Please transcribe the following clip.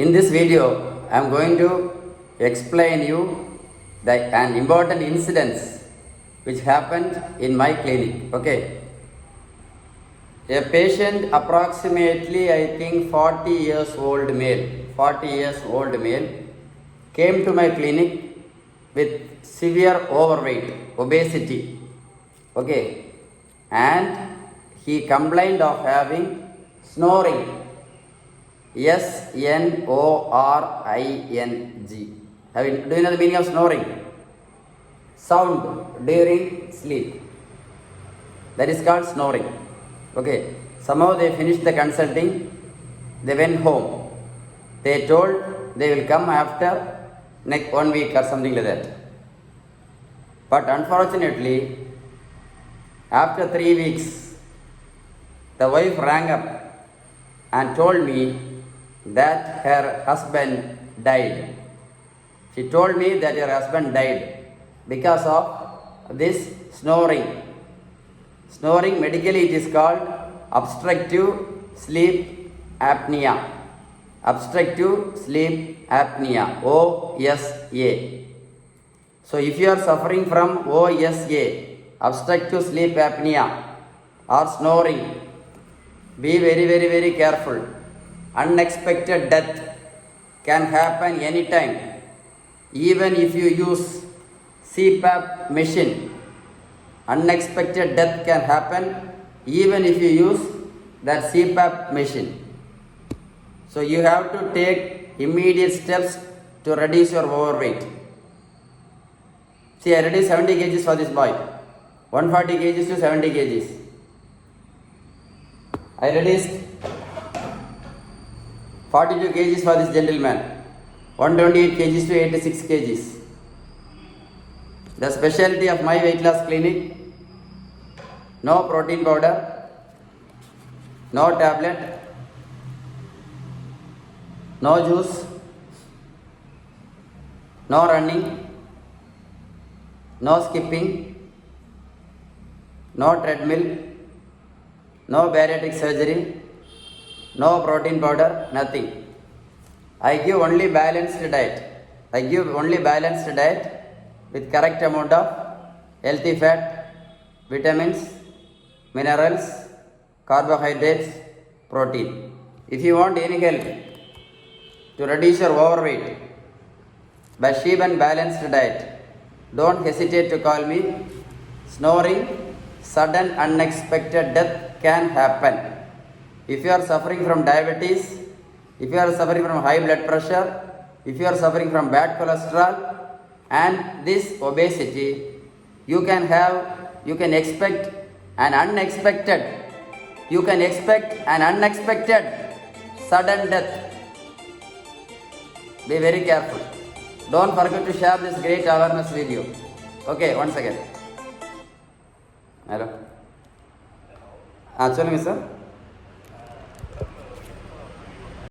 In this video, I am going to explain you an important incidents which happened in my clinic. Okay. A patient approximately, I think 40 years old male came to my clinic with severe overweight, obesity. Okay. And he complained of having snoring. Snoring. Do you know the meaning of snoring? Sound during sleep. That is called snoring. Okay. Somehow they finished the consulting. They went home. They told they will come after next 1 week or something like that. But unfortunately, after 3 weeks, the wife rang up and told me that her husband died. She told me that her husband died because of this snoring. Snoring, medically it is called obstructive sleep apnea. Obstructive sleep apnea, OSA. So if you are suffering from OSA, obstructive sleep apnea or snoring, be very careful. Unexpected death can happen anytime. Even if you use CPAP machine, unexpected death can happen even if you use that CPAP machine. So you have to take immediate steps to reduce your overweight. See, I reduced 70 kgs for this boy. 140 kgs to 70 kgs. I reduced 42 kgs for this gentleman. 128 kgs to 86 kgs. The specialty of my weight loss clinic: no protein powder, no tablet, no juice, no running, no skipping, no treadmill, no bariatric surgery, no protein powder, nothing. I give only balanced diet. With correct amount of healthy fat, vitamins, minerals, carbohydrates, protein. If you want any help to reduce your overweight by cheap and balanced diet, don't hesitate to call me. Snoring, sudden unexpected death can happen. If you are suffering from diabetes, if you are suffering from high blood pressure, if you are suffering from bad cholesterol and this obesity, you can expect an unexpected sudden death. Be very careful. Don't forget to share this great awareness video. Okay, once again. Hello. சொல்லுங்க sir.